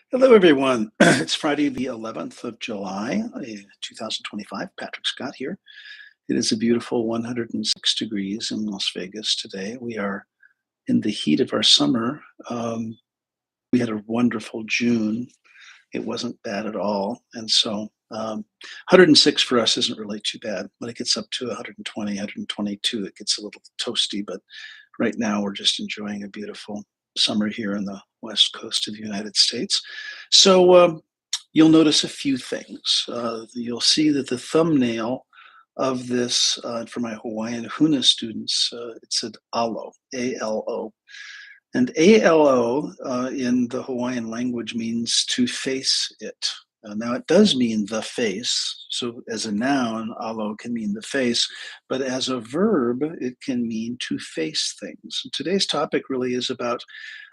Hello, everyone. It's Friday, the 11th of July, 2025. Patrick Scott here. It is a beautiful 106 degrees in Las Vegas today. We are in the heat of our summer. We had a wonderful June. It wasn't bad at all. And so 106 for us isn't really too bad. When it gets up to 120, 122, it gets a little toasty. But right now, we're just enjoying a beautiful summer here in the west coast of the United States. So you'll notice a few things. You'll see that the thumbnail of this, for my Hawaiian Huna students, it said alo, A-L-O. And ALO in the Hawaiian language means to face it. Now, it does mean the face. So, as a noun, alo can mean the face, but as a verb, it can mean to face things. And today's topic really is about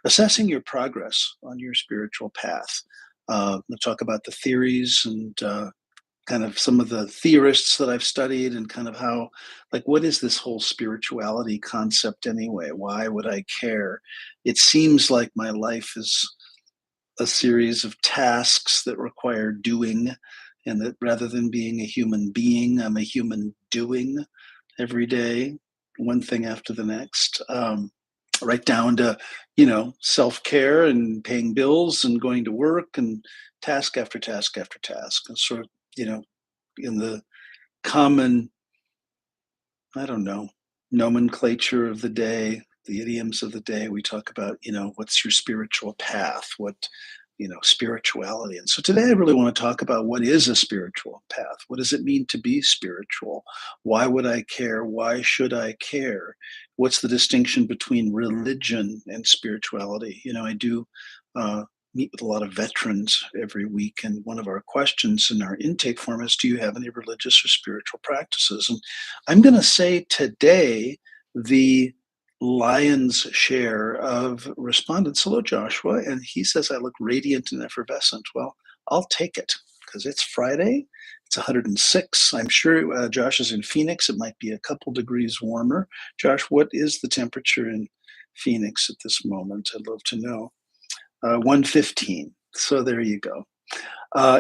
assessing your progress on your spiritual path. We'll talk about the theories and kind of some of the theorists that I've studied and kind of how, like, what is this whole spirituality concept anyway? Why would I care? It seems like my life is a series of tasks that require doing, and that rather than being a human being, I'm a human doing every day, one thing after the next. Right down to, self-care and paying bills and going to work and task after task after task. And sort of, you know, in the common, I don't know, nomenclature of the day, the idioms of the day, we talk about, what's your spiritual path? What, spirituality. And so today I really want to talk about what is a spiritual path? What does it mean to be spiritual? Why would I care? Why should I care? What's the distinction between religion and spirituality? I do meet with a lot of veterans every week, and one of our questions in our intake form is, do you have any religious or spiritual practices? And I'm going to say today the lion's share of respondents. Hello, Joshua. And he says, I look radiant and effervescent. Well, I'll take it because it's Friday. It's 106. I'm sure Josh is in Phoenix. It might be a couple degrees warmer. Josh, what is the temperature in Phoenix at this moment? I'd love to know. 115. So there you go.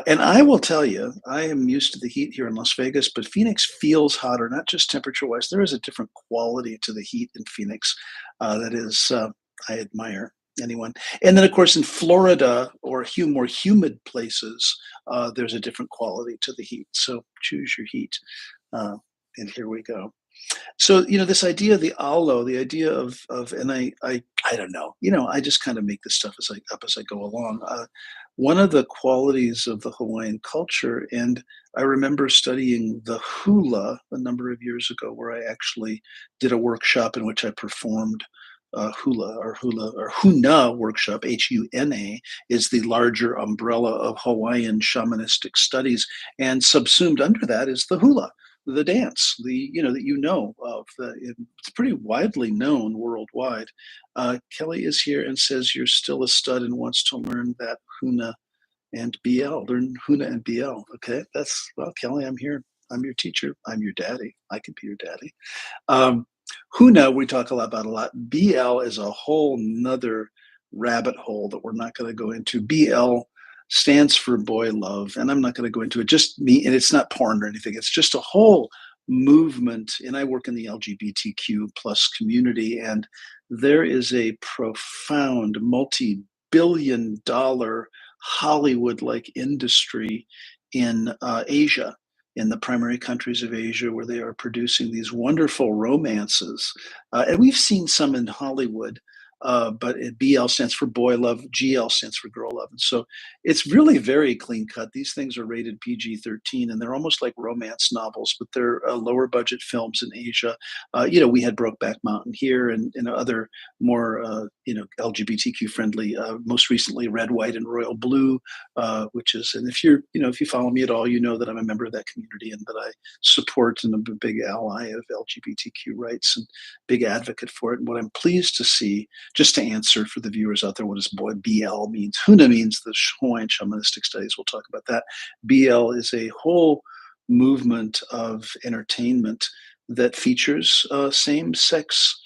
And I will tell you, I am used to the heat here in Las Vegas, but Phoenix feels hotter, not just temperature wise. There is a different quality to the heat in Phoenix that is, I admire anyone. And then, of course, in Florida or more humid places, there's a different quality to the heat. So choose your heat. And here we go. So, this idea of the alo, the idea of, and I don't know, I just kind of make this stuff as I go along. One of the qualities of the Hawaiian culture, and I remember studying the hula a number of years ago, where I actually did a workshop in which I performed hula or huna workshop. Huna is the larger umbrella of Hawaiian shamanistic studies, and subsumed under that is the hula, the dance, that of. It's pretty widely known worldwide. Kelly is here and says you're still a stud and wants to learn that Huna and BL. Learn Huna and BL. Okay, well, Kelly, I'm here. I'm your teacher. I'm your daddy. I could be your daddy. Huna, we talk about a lot. BL is a whole nother rabbit hole that we're not going to go into. BL stands for boy love, and I'm not going to go into it. Just me, and it's not porn or anything. It's just a whole movement. And I work in the LGBTQ plus community, and there is a profound multi-billion-dollar Hollywood-like industry in Asia, in the primary countries of Asia, where they are producing these wonderful romances. And we've seen some in Hollywood, but BL stands for boy love, GL stands for girl love. And so it's really very clean cut. These things are rated PG-13, and they're almost like romance novels, but they're lower budget films in Asia. We had Brokeback Mountain here, and other more, LGBTQ friendly, most recently Red, White, and Royal Blue, which is, and if you follow me at all, you know that I'm a member of that community and that I support and I'm a big ally of LGBTQ rights and big advocate for it. And what I'm pleased to see, just to answer for the viewers out there, what does BL means? Huna means the Hawaiian Shamanistic Studies. We'll talk about that. BL is a whole movement of entertainment that features same-sex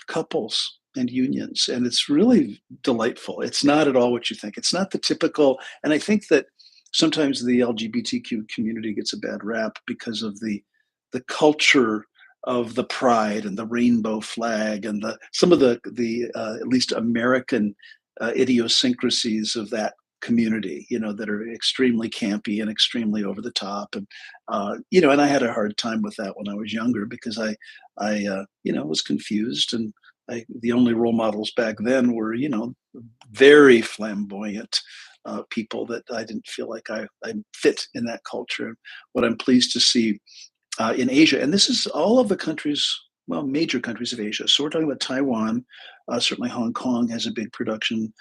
couples and unions, and it's really delightful. It's not at all what you think. It's not the typical, and I think that sometimes the LGBTQ community gets a bad rap because of the culture of the pride and the rainbow flag and the some of the at least American idiosyncrasies of that community, that are extremely campy and extremely over the top, and and I had a hard time with that when I was younger because I was confused, and the only role models back then were, very flamboyant people that I didn't feel like I fit in that culture. What I'm pleased to see in Asia, and this is all of the countries, well, major countries of Asia. So we're talking about Taiwan, certainly Hong Kong has a big production,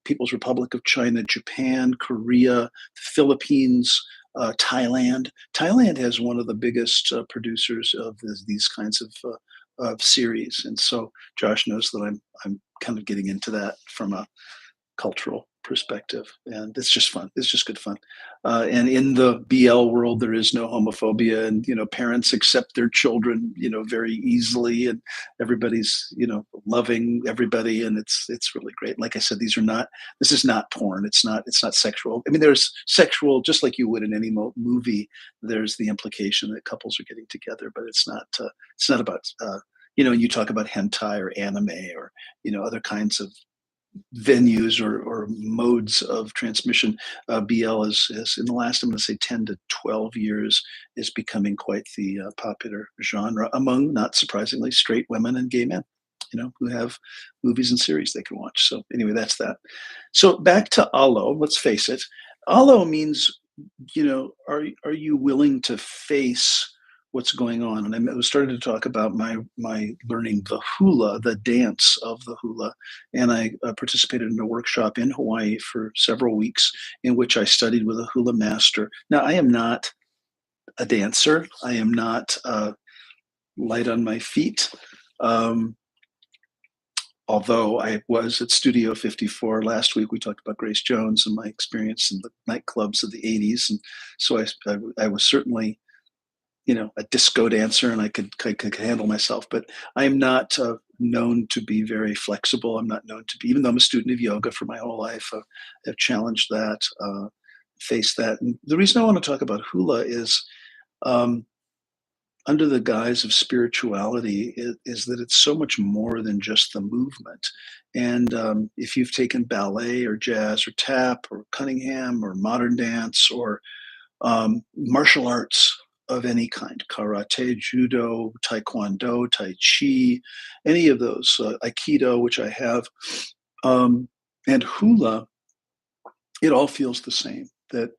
People's Republic of China, Japan, Korea, the Philippines, Thailand. Thailand has one of the biggest producers of these kinds of series, and so Josh knows that I'm kind of getting into that from a cultural perspective, and it's just fun. It's just good fun. And in the BL world, there is no homophobia, and parents accept their children, very easily, and everybody's loving everybody, and it's really great. Like I said, these are not. This is not porn. It's not sexual. I mean, there's sexual, just like you would in any movie. There's the implication that couples are getting together, but it's not. It's not about. You talk about hentai or anime or other kinds of venues or modes of transmission. BL is in the last, I'm going to say, 10 to 12 years, is becoming quite the popular genre among, not surprisingly, straight women and gay men, who have movies and series they can watch. So anyway, that's that. So back to allo. Let's face it. Allo means, are you willing to face what's going on? And I was starting to talk about my learning the hula, the dance of the hula, and I participated in a workshop in Hawaii for several weeks in which I studied with a hula master. Now, I am not a dancer. I am not light on my feet. Um, Although I was at Studio 54 last week, we talked about Grace Jones and my experience in the nightclubs of the 80s. And so I was certainly a disco dancer, and I could handle myself. But I am not known to be very flexible. I'm not known to be, even though I'm a student of yoga for my whole life, I've challenged that, faced that. And the reason I want to talk about hula is, um, under the guise of spirituality, is that it's so much more than just the movement. And if you've taken ballet or jazz or tap or Cunningham or modern dance or martial arts of any kind, karate, judo, taekwondo, tai chi, any of those, aikido, which I have, um, and hula, it all feels the same. That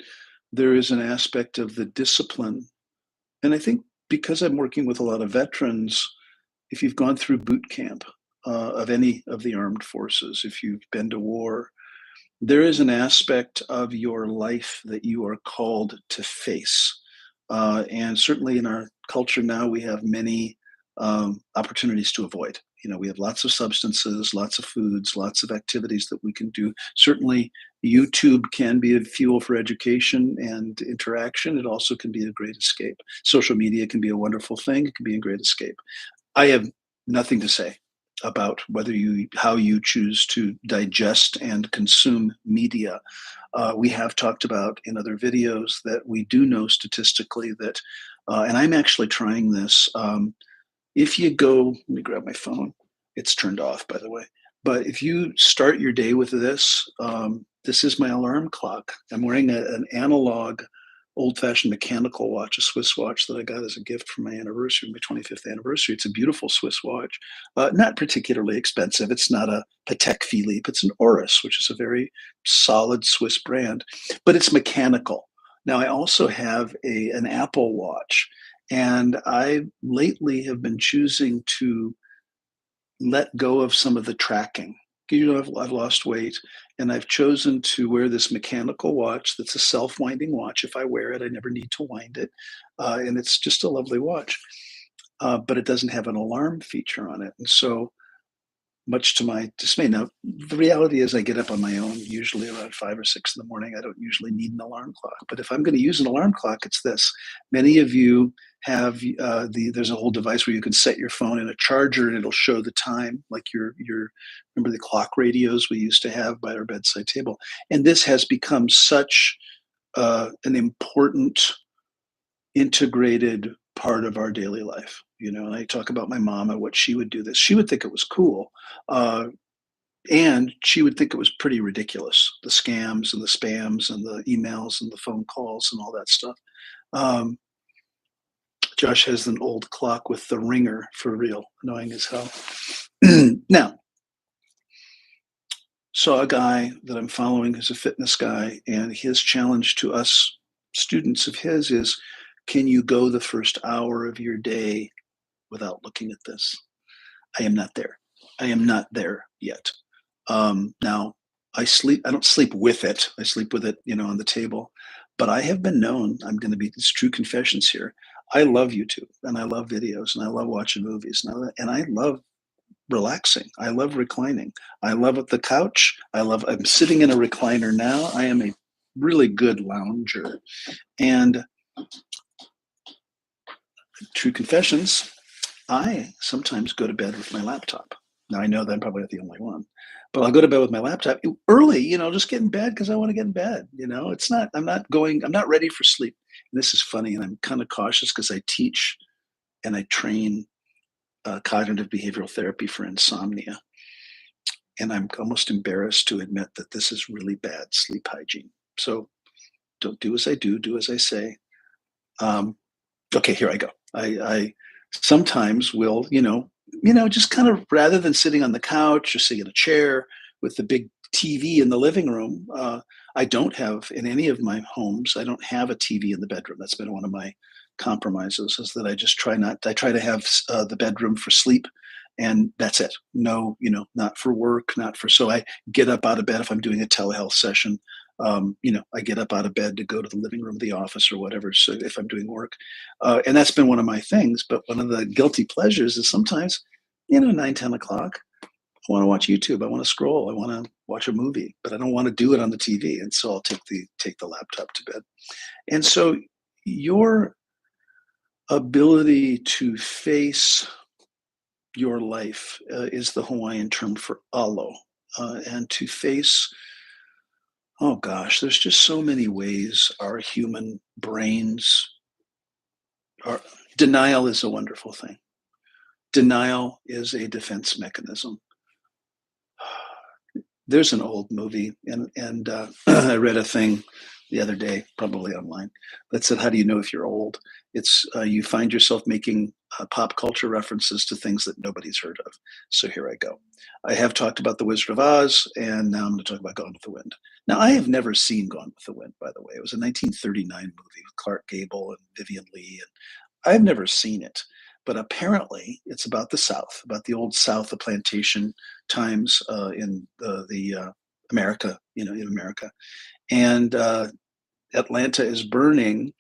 there is an aspect of the discipline. And I think because I'm working with a lot of veterans, if you've gone through boot camp of any of the armed forces, if you've been to war, there is an aspect of your life that you are called to face. And certainly in our culture now, we have many opportunities to avoid. We have lots of substances, lots of foods, lots of activities that we can do. Certainly, YouTube can be a fuel for education and interaction. It also can be a great escape. Social media can be a wonderful thing. It can be a great escape. I have nothing to say about how you choose to digest and consume media. We have talked about in other videos that we do know statistically that, and I'm actually trying this. If you go, let me grab my phone. It's turned off, by the way. But if you start your day with this, this is my alarm clock. I'm wearing an analog, old-fashioned mechanical watch, a Swiss watch that I got as a gift for my anniversary, my 25th anniversary. It's a beautiful Swiss watch, not particularly expensive. It's not a Patek Philippe. It's an Oris, which is a very solid Swiss brand, but it's mechanical. Now, I also have an Apple Watch, and I lately have been choosing to let go of some of the tracking. I've lost weight, and I've chosen to wear this mechanical watch that's a self-winding watch. If I wear it, I never need to wind it, and it's just a lovely watch. But it doesn't have an alarm feature on it, and so much to my dismay. Now, the reality is I get up on my own, usually around 5 or 6 in the morning. I don't usually need an alarm clock. But if I'm going to use an alarm clock, it's this. Many of you have there's a whole device where you can set your phone in a charger and it'll show the time, like your remember the clock radios we used to have by our bedside table. And this has become such an important integrated part of our daily life. And I talk about my mom and what she would do this. She would think it was cool. Uh, and she would think it was pretty ridiculous, the scams and the spams and the emails and the phone calls and all that stuff. Um, Josh has an old clock with the ringer for real, annoying as hell. Now, saw a guy that I'm following who's a fitness guy, and his challenge to us students of his is, can you go the first hour of your day without looking at this? I am not there. I am not there yet. Now, I don't sleep with it. I sleep with it, on the table. But I have been known, it's true confessions here. I love YouTube and I love videos and I love watching movies and I love relaxing. I love reclining. I love the couch. I'm sitting in a recliner now. I am a really good lounger. And true confessions, I sometimes go to bed with my laptop. Now I know that I'm probably not the only one, but I'll go to bed with my laptop early, just get in bed because I want to get in bed. I'm not ready for sleep. And this is funny. And I'm kind of cautious because I teach and I train cognitive behavioral therapy for insomnia. And I'm almost embarrassed to admit that this is really bad sleep hygiene. So don't do as I do as I say. Okay, here I go. I sometimes will, just kind of rather than sitting on the couch or sitting in a chair with the big TV in the living room. I don't have in any of my homes. I don't have a TV in the bedroom. That's been one of my compromises. Is that I just try not. I try to have the bedroom for sleep, and that's it. No, not for work, not for. So I get up out of bed if I'm doing a telehealth session. I get up out of bed to go to the living room of the office or whatever. So if I'm doing work, and that's been one of my things. But one of the guilty pleasures is sometimes, 9, 10 o'clock, I want to watch YouTube. I want to scroll. I want to watch a movie, but I don't want to do it on the TV. And so I'll take the laptop to bed. And so your ability to face your life is the Hawaiian term for alo, and to face. Oh gosh, there's just so many ways our human brains are. Denial is a wonderful thing. Denial is a defense mechanism. There's an old movie, and I read a thing the other day, probably online, that said, "How do you know if you're old?" It's you find yourself making pop culture references to things that nobody's heard of. So here I go. I have talked about The Wizard of Oz, and now I'm going to talk about Gone with the Wind. Now, I have never seen Gone with the Wind, by the way. It was a 1939 movie with Clark Gable and Vivian Leigh, and I've never seen it. But apparently, it's about the South, about the old South, the plantation times in the America, in America. And Atlanta is burning,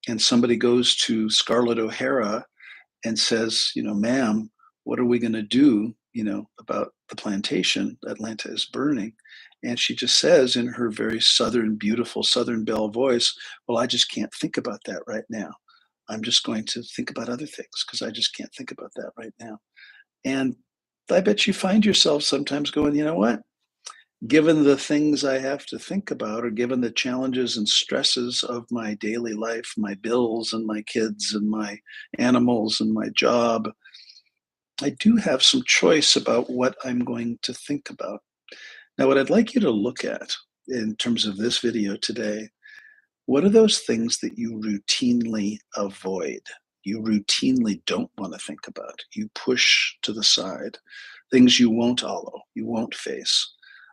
and somebody goes to Scarlett O'Hara and says, ma'am, what are we going to do, about the plantation? Atlanta is burning. And she just says in her very Southern, beautiful Southern Belle voice, well, I just can't think about that right now. I'm just going to think about other things because I just can't think about that right now. And I bet you find yourself sometimes going, you know what? Given the things I have to think about, or given the challenges and stresses of my daily life, my bills and my kids and my animals and my job, I do have some choice about what I'm going to think about. Now, what I'd like you to look at in terms of this video today, what are those things that you routinely avoid? You routinely don't want to think about. You push to the side. Things you won't follow, you won't face.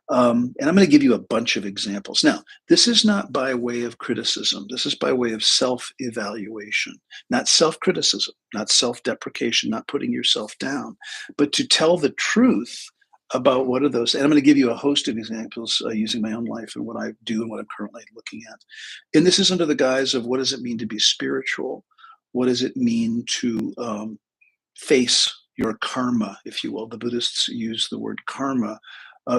And I'm going to give you a bunch of examples. Now, this is not by way of criticism. This is by way of self-evaluation, not self-criticism, not self-deprecation, not putting yourself down, but to tell the truth about what are those. And I'm going to give you a host of examples using my own life and what I do and what I'm currently looking at. And this is under the guise of what does it mean to be spiritual? What does it mean to face your karma, if you will. The Buddhists use the word karma.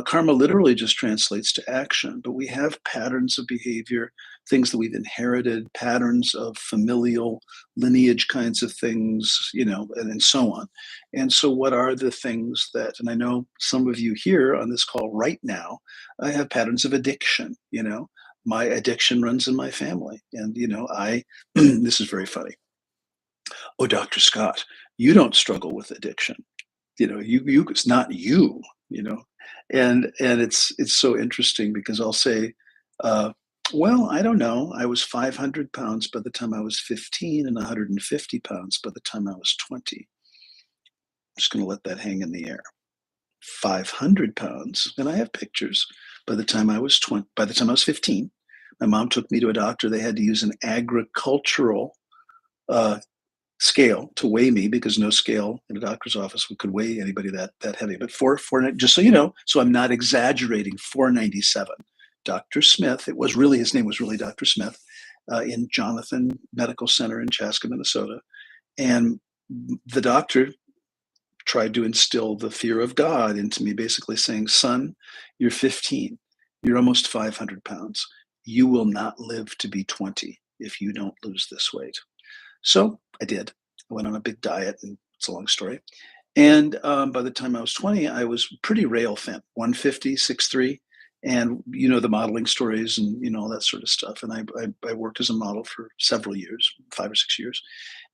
Karma literally just translates to action, but we have patterns of behavior, things that we've inherited, patterns of familial lineage kinds of things, and so on. And so, what are the things that, and I know some of you here on this call right now, I have patterns of addiction, my addiction runs in my family. And, this is very funny. Oh, Dr. Scott, you don't struggle with addiction. It's not you, you know. And it's so interesting because I'll say, well, I don't know. I was 500 pounds by the time I was 15 and 150 pounds by the time I was 20. I'm just going to let that hang in the air. 500 pounds, and I have pictures by the time I was 20, by the time I was 15. My mom took me to a doctor. They had to use an agricultural uh, scale to weigh me because no scale in a doctor's office could weigh anybody that heavy. But just so you know, so I'm not exaggerating, 497. Dr. Smith, his name was really Dr. Smith, in Jonathan Medical Center in Chaska, Minnesota. And the doctor tried to instill the fear of God into me, basically saying, son, you're 15, you're almost 500 pounds. You will not live to be 20 if you don't lose this weight. So I did. I went on a big diet, and it's a long story. And by the time I was 20, I was pretty rail thin, 150, 6'3", and the modeling stories and all that sort of stuff. And I worked as a model for several years, 5 or 6 years.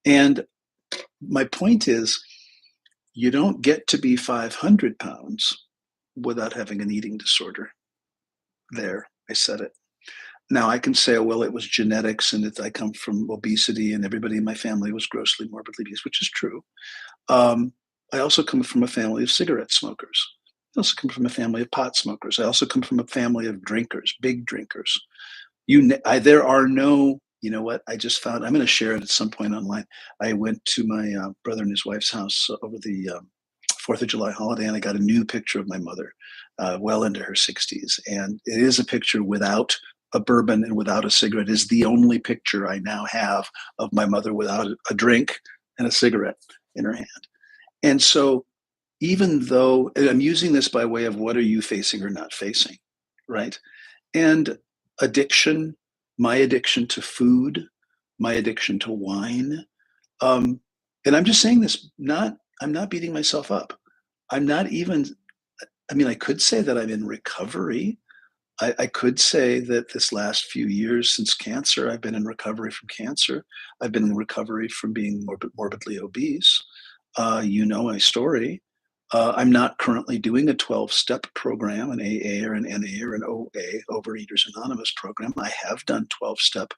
And my point is, you don't get to be 500 pounds without having an eating disorder. There, I said it. Now I can say, oh, well, it was genetics and I come from obesity and everybody in my family was grossly morbidly obese, which is true. I also come from a family of cigarette smokers. I also come from a family of pot smokers. I also come from a family of drinkers, big drinkers. There are no, you know what, I just found, I'm going to share it at some point online. I went to my brother and his wife's house over the 4th of July holiday, and I got a new picture of my mother, well into her 60s. And it is a picture without a bourbon and without a cigarette. It is the only picture I now have of my mother without a drink and a cigarette in her hand. And so even though I'm using this by way of what are you facing or not facing, right? And addiction, my addiction to food, my addiction to wine. And I'm just saying this, I'm not beating myself up. I'm not even, I could say that I'm in recovery. I could say that this last few years since cancer, I've been in recovery from cancer. I've been in recovery from being morbidly obese. You know my story. I'm not currently doing a 12-step program, an AA or an NA or an OA, Overeaters Anonymous program. I have done 12-step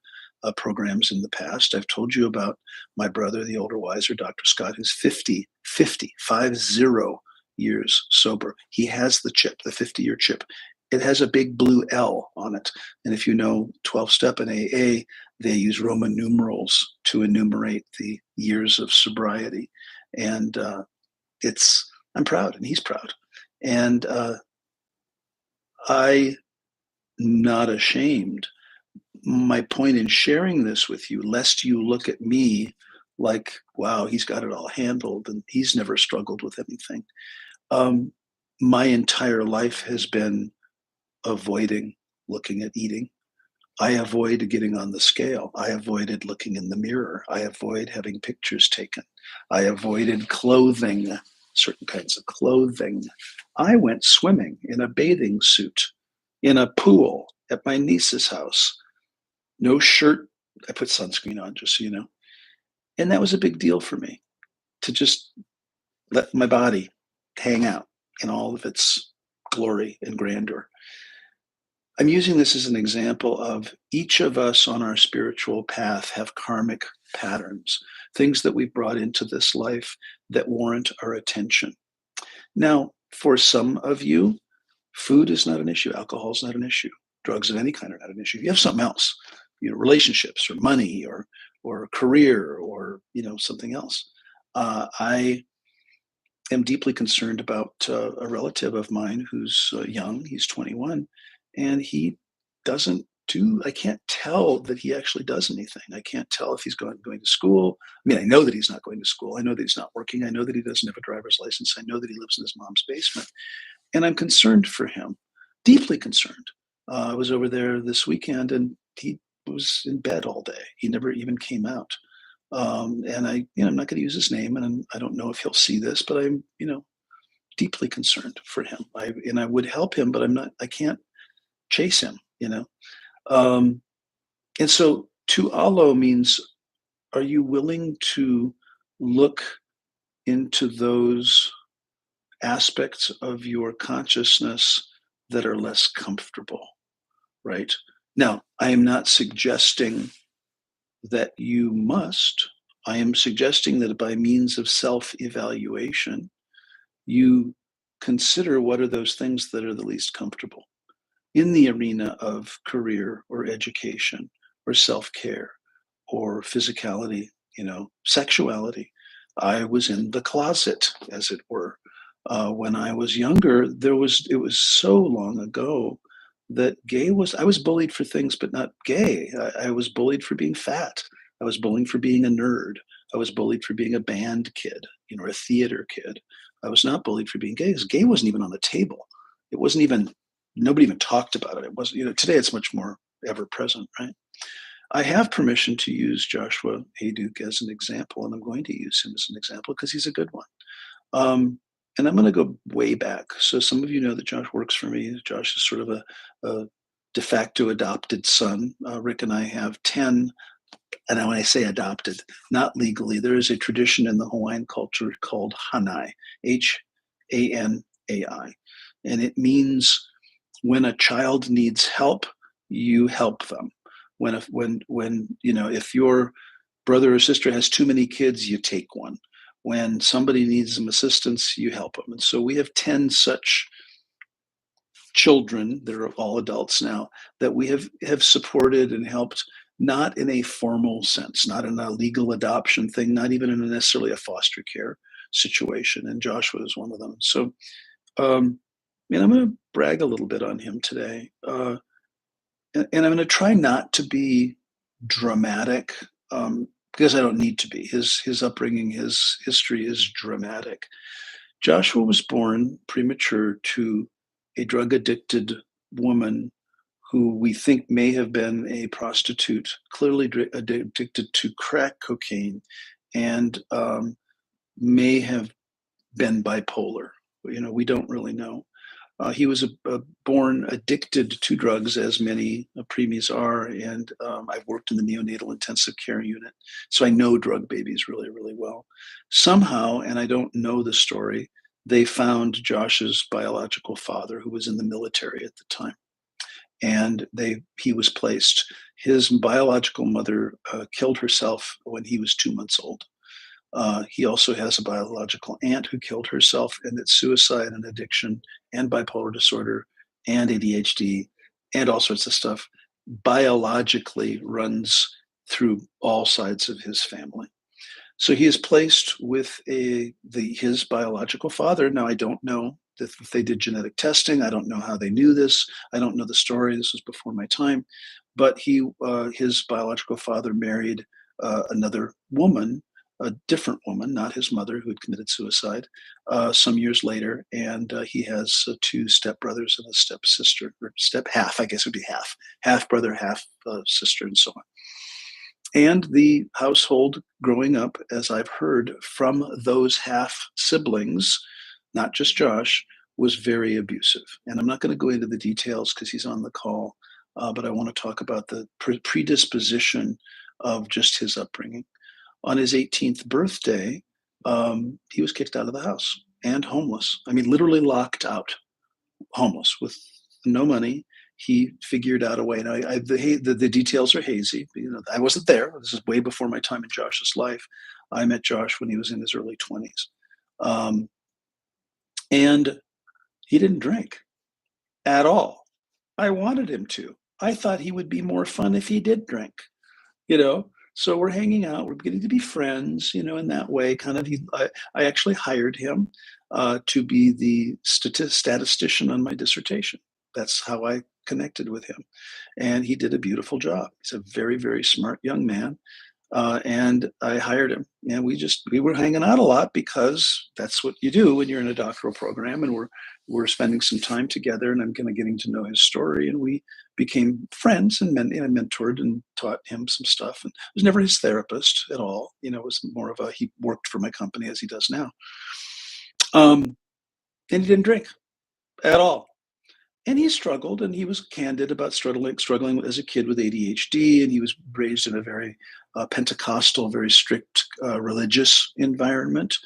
programs in the past. I've told you about my brother, the older, wiser Dr. Scott, who's 50 years sober. He has the chip, the 50-year chip. It has a big blue L on it. And if you know 12-step and AA, they use Roman numerals to enumerate the years of sobriety. And I'm proud, and he's proud. And I'm not ashamed. My point in sharing this with you, lest you look at me like, wow, he's got it all handled and he's never struggled with anything. My entire life has been avoiding looking at eating. I avoid getting on the scale. I avoided looking in the mirror. I avoid having pictures taken. I avoided clothing, certain kinds of clothing. I went swimming in a bathing suit in a pool at my niece's house. No shirt. I put sunscreen on, just so you know. And that was a big deal for me, to just let my body hang out in all of its glory and grandeur. I'm using this as an example of each of us on our spiritual path have karmic patterns, things that we've brought into this life that warrant our attention. Now, for some of you, food is not an issue. Alcohol is not an issue. Drugs of any kind are not an issue. If you have something else, relationships or money or career or, something else. I am deeply concerned about a relative of mine who's young. He's 21, and he doesn't I can't tell that he actually does anything. I can't tell if he's going to school. I mean, I know that he's not going to school. I know that he's not working. I know that he doesn't have a driver's license. I know that he lives in his mom's basement. And I'm concerned for him, deeply concerned. I was over there this weekend and he was in bed all day. He never even came out. And I'm not going to use his name, and I don't know if he'll see this, but I'm, deeply concerned for him. I would help him, but I can't chase him, Um, and so to allo means, are you willing to look into those aspects of your consciousness that are less comfortable, right? Now, I am not suggesting that you must. I am suggesting that by means of self evaluation, you consider what are those things that are the least comfortable in the arena of career or education or self care or physicality, sexuality. I was in the closet, as it were. When I was younger, it was so long ago that I was bullied for things, but not gay. I was bullied for being fat. I was bullied for being a nerd. I was bullied for being a band kid, or a theater kid. I was not bullied for being gay because gay wasn't even on the table. It wasn't even, nobody even talked about it. It wasn't, today it's much more ever present, right? I have permission to use Joshua Hayduk as an example, and I'm going to use him as an example because he's a good one. And I'm going to go way back. So some of you know that Josh works for me. Josh is sort of a de facto adopted son. Rick and I have 10, and when I say adopted, not legally, there is a tradition in the Hawaiian culture called hanai, Hanai. And it means when a child needs help, you help them. If your brother or sister has too many kids, you take one. When somebody needs some assistance, you help them. And so we have 10 such children that are all adults now that we have supported and helped, not in a formal sense, not in a legal adoption thing, not even in necessarily a foster care situation. And Joshua is one of them. So, I'm going to brag a little bit on him today. And I'm going to try not to be dramatic, because I don't need to be. His upbringing, his history is dramatic. Joshua was born premature to a drug addicted woman who we think may have been a prostitute, clearly addicted to crack cocaine, and may have been bipolar. We don't really know. He was born addicted to drugs, as many preemies are, and I've worked in the neonatal intensive care unit, so I know drug babies really, really well. Somehow, and I don't know the story, they found Josh's biological father, who was in the military at the time, and he was placed. His biological mother killed herself when he was 2 months old. He also has a biological aunt who killed herself, and that suicide and addiction and bipolar disorder and ADHD and all sorts of stuff biologically runs through all sides of his family. So he is placed with his biological father. Now, I don't know if they did genetic testing. I don't know how they knew this. I don't know the story. This was before my time. But his biological father married another woman, a different woman, not his mother, who had committed suicide some years later. And he has 2 stepbrothers and a stepsister, or step half, I guess it would be half brother, half sister, and so on. And the household growing up, as I've heard from those half siblings, not just Josh, was very abusive. And I'm not going to go into the details because he's on the call, but I want to talk about the predisposition of just his upbringing. On his 18th birthday, he was kicked out of the house and homeless. I mean, literally locked out, homeless with no money. He figured out a way. Now, the details are hazy. I wasn't there. This is way before my time in Josh's life. I met Josh when he was in his early 20s. And he didn't drink at all. I wanted him to. I thought he would be more fun if he did drink, So we're hanging out. We're getting to be friends, in that way. Kind of. I actually hired him to be the statistician on my dissertation. That's how I connected with him, and he did a beautiful job. He's a very, very smart young man, and I hired him. And we were hanging out a lot because that's what you do when you're in a doctoral program. And we're spending some time together, and I'm kind of getting to know his story. And we became friends, and I mentored and taught him some stuff. And I was never his therapist at all. It was more of a he worked for my company as he does now. Um, and he didn't drink at all. And he struggled, and he was candid about struggling as a kid with ADHD, and he was raised in a very Pentecostal, very strict religious environment,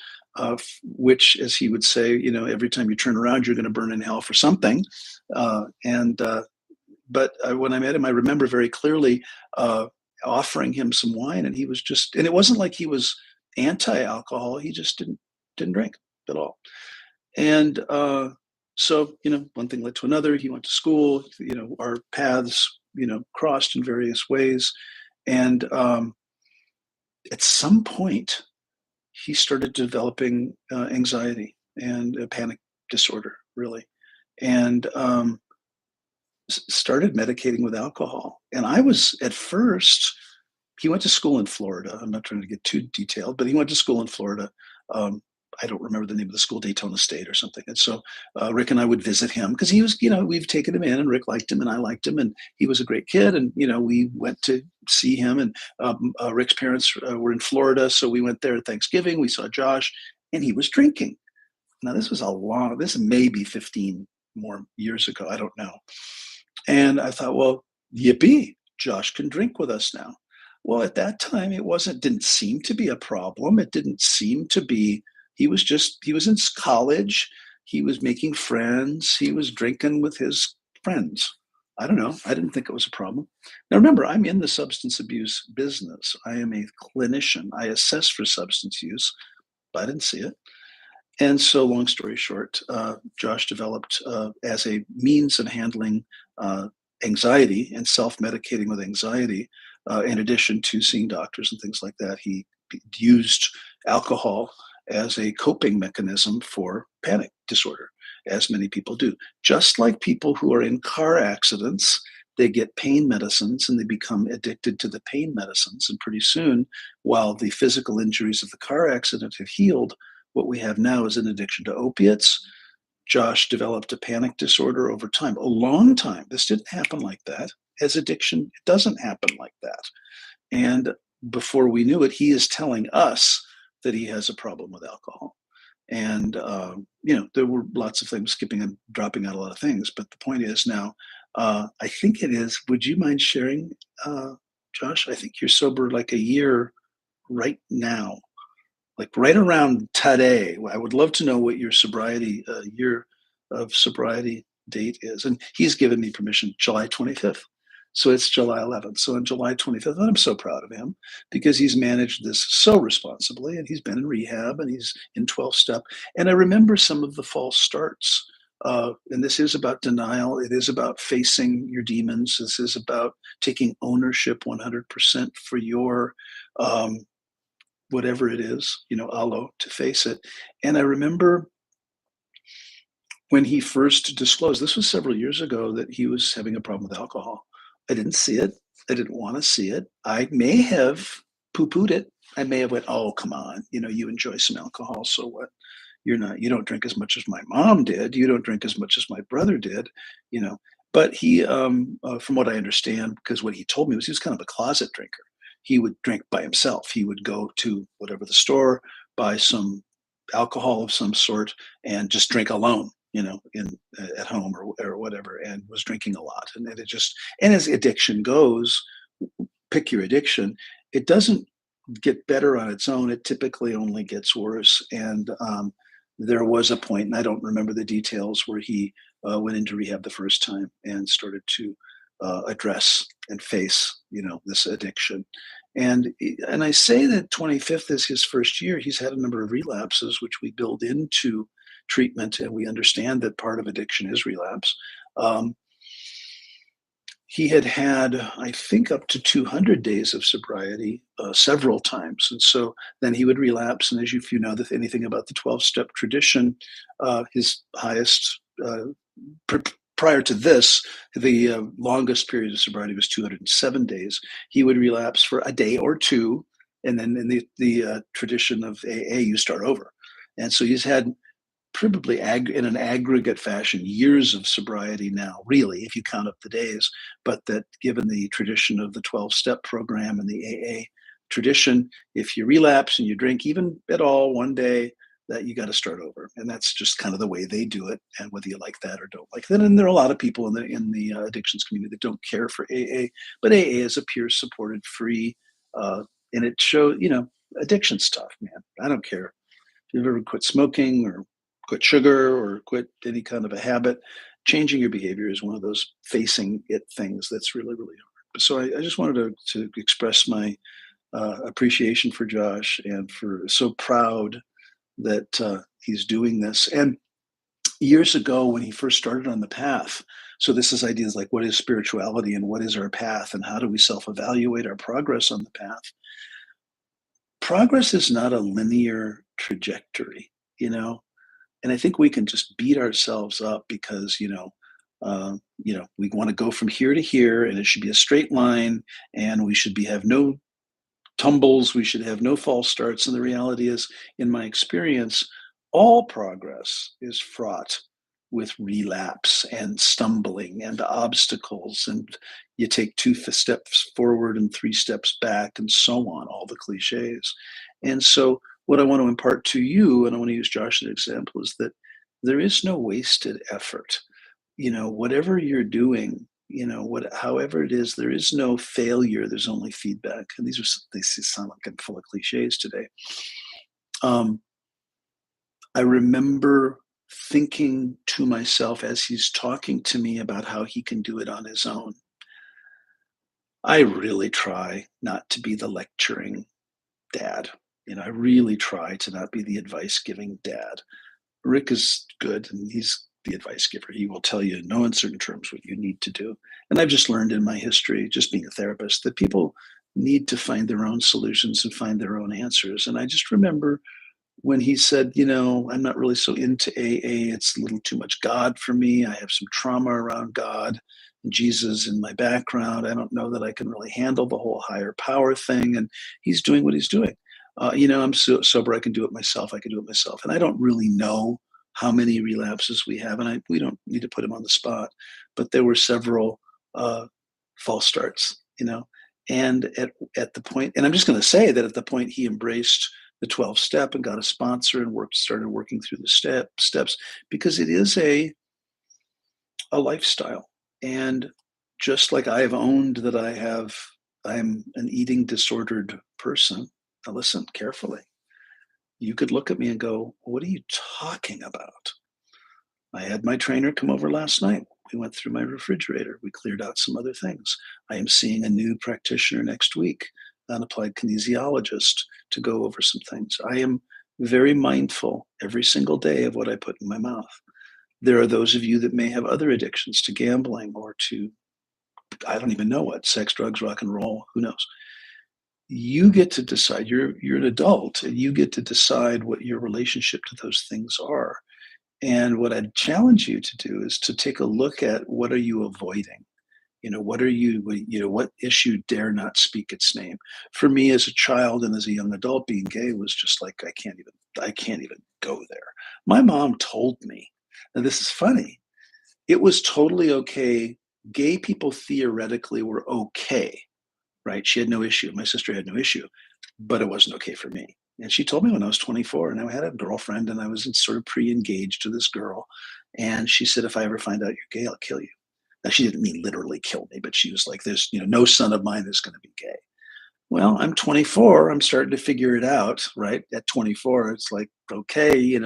which, as he would say, every time you turn around, you're going to burn in hell for something. And But when I met him, I remember very clearly offering him some wine, and he was and it wasn't like he was anti-alcohol. He just didn't drink at all. And so, one thing led to another. He went to school, our paths, crossed in various ways. And at some point, he started developing anxiety and a panic disorder, really. And started medicating with alcohol. And I was at first, he went to school in Florida. I'm not trying to get too detailed, but he went to school in Florida. Um, I don't remember the name of the school, Daytona State or something. And so Rick and I would visit him because he was, we've taken him in, and Rick liked him and I liked him, and he was a great kid. And, we went to see him, and Rick's parents were in Florida. So we went there at Thanksgiving. We saw Josh, and he was drinking. Now, this may be 15 more years ago. I don't know. And I thought, well, yippee, Josh can drink with us now. Well, at that time, didn't seem to be a problem. It didn't seem to be, he was in college. He was making friends. He was drinking with his friends. I don't know. I didn't think it was a problem. Now, remember, I'm in the substance abuse business. I am a clinician. I assess for substance use, but I didn't see it. And so, long story short, Josh developed as a means of handling anxiety and self-medicating with anxiety. In addition to seeing doctors and things like that, he used alcohol as a coping mechanism for panic disorder, as many people do. Just like people who are in car accidents, they get pain medicines and they become addicted to the pain medicines. And pretty soon, while the physical injuries of the car accident have healed, what we have now is an addiction to opiates. Josh developed a panic disorder over time, a long time. This didn't happen like that. As addiction, it doesn't happen like that. And before we knew it, he is telling us that he has a problem with alcohol. And, there were lots of things, skipping and dropping out a lot of things. But the point is now, I think it is, would you mind sharing, Josh? I think you're sober like a year right now, like right around today. I would love to know what your sobriety year of sobriety date is. And he's given me permission July 25th. So it's July 11th. So on July 25th, and I'm so proud of him because he's managed this so responsibly, and he's been in rehab, and he's in 12 step. And I remember some of the false starts. And this is about denial. It is about facing your demons. This is about taking ownership 100% for your whatever it is, alo, to face it. And I remember when he first disclosed, this was several years ago, that he was having a problem with alcohol. I didn't see it. I didn't want to see it. I may have poo-pooed it. I may have went, oh, come on, you enjoy some alcohol, so what? You don't drink as much as my mom did. You don't drink as much as my brother did, you know. But he, from what I understand, because what he told me was he was kind of a closet drinker. He would drink by himself. He would go to whatever the store, buy some alcohol of some sort, and just drink alone, in at home or whatever, and was drinking a lot. And then and as addiction goes, pick your addiction, it doesn't get better on its own. It typically only gets worse. And there was a point, and I don't remember the details, where he went into rehab the first time and started to address and face, this addiction. And I say that 25th is his first year. He's had a number of relapses, which we build into treatment, and we understand that part of addiction is relapse. He had, I think, up to 200 days of sobriety several times. And so then he would relapse. And if you know anything about the 12-step tradition, his highest Prior to this, the longest period of sobriety was 207 days. He would relapse for a day or two, and then in the tradition of AA, you start over. And so he's had probably in an aggregate fashion years of sobriety now, really, if you count up the days. But that given the tradition of the 12-step program and the AA tradition, if you relapse and you drink even at all one day, that you got to start over, and that's just kind of the way they do it. And whether you like that or don't like that, and there are a lot of people in the addictions community that don't care for AA, but AA is a peer-supported, free, uh, and it shows, addiction stuff, man. I don't care if you've ever quit smoking or quit sugar or quit any kind of a habit. Changing your behavior is one of those facing it things that's really, really hard. So I just wanted to express my appreciation for Josh, and for so proud that he's doing this. And years ago, when he first started on the path, so this is ideas like what is spirituality and what is our path and how do we self-evaluate our progress on the path. Progress is not a linear trajectory, you know, and I think we can just beat ourselves up because we want to go from here to here, and it should be a straight line, and we should be have no tumbles, we should have no false starts. And the reality is, in my experience, all progress is fraught with relapse and stumbling and obstacles. And you take steps forward and three steps back, and so on, all the cliches. And so, what I want to impart to you, and I want to use Josh as an example, is that there is no wasted effort. Whatever you're doing, however it is, there is no failure, there's only feedback. And they sound like I'm full of cliches today. um, I remember thinking to myself as he's talking to me about how he can do it on his own, I really try not to be the lecturing dad. I really try to not be the advice giving dad. Rick is good, and he's the advice giver. He will tell you in no uncertain terms what you need to do. And I've just learned in my history, just being a therapist, that people need to find their own solutions and find their own answers. And I just remember when he said, I'm not really so into AA. It's a little too much God for me. I have some trauma around God and Jesus in my background. I don't know that I can really handle the whole higher power thing. And he's doing what he's doing. I'm so sober. I can do it myself. I can do it myself. And I don't really know how many relapses we have, and we don't need to put him on the spot. But there were several false starts, And at the point, and I'm just going to say that at the point he embraced the 12 step and got a sponsor and started working through the steps, because it is a lifestyle. And just like I have owned that I'm an eating disordered person. Now listen carefully. You could look at me and go, "What are you talking about?" I had my trainer come over last night. We went through my refrigerator. We cleared out some other things. I am seeing a new practitioner next week, an applied kinesiologist, to go over some things. I am very mindful every single day of what I put in my mouth. There are those of you that may have other addictions to gambling or to, I don't even know what, sex, drugs, rock and roll, who knows? You get to decide. You're an adult, and you get to decide what your relationship to those things are. And what I'd challenge you to do is to take a look at, what are you avoiding? What issue dare not speak its name? For me, as a child and as a young adult, being gay was just like, I can't even go there. My mom told me, and this is funny, it was totally okay. Gay people theoretically were okay, right? She had no issue. My sister had no issue, but it wasn't okay for me. And she told me when I was 24, and I had a girlfriend, and I was sort of pre-engaged to this girl. And she said, "If I ever find out you're gay, I'll kill you." Now, she didn't mean literally kill me, but she was like, "There's, no son of mine is going to be gay." Well, I'm 24. I'm starting to figure it out, right? At 24, it's like, okay,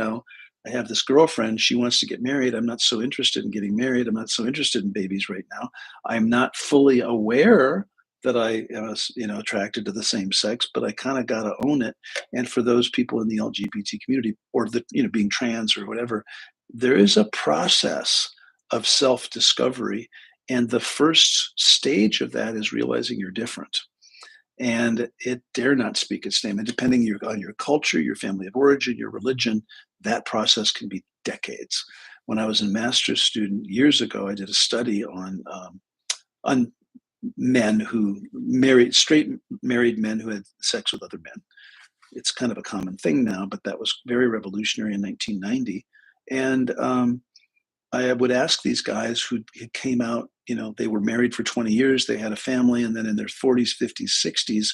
I have this girlfriend. She wants to get married. I'm not so interested in getting married. I'm not so interested in babies right now. I'm not fully aware that I am, attracted to the same sex, but I kind of got to own it. And for those people in the LGBT community, or being trans or whatever, there is a process of self-discovery. And the first stage of that is realizing you're different, and it dare not speak its name. And depending on your culture, your family of origin, your religion, that process can be decades. when I was a master's student years ago, I did a study on men who married straight married men who had sex with other men. It's kind of a common thing now, but that was very revolutionary in 1990. And I would ask these guys who came out, they were married for 20 years, they had a family, and then in their 40s, 50s, 60s,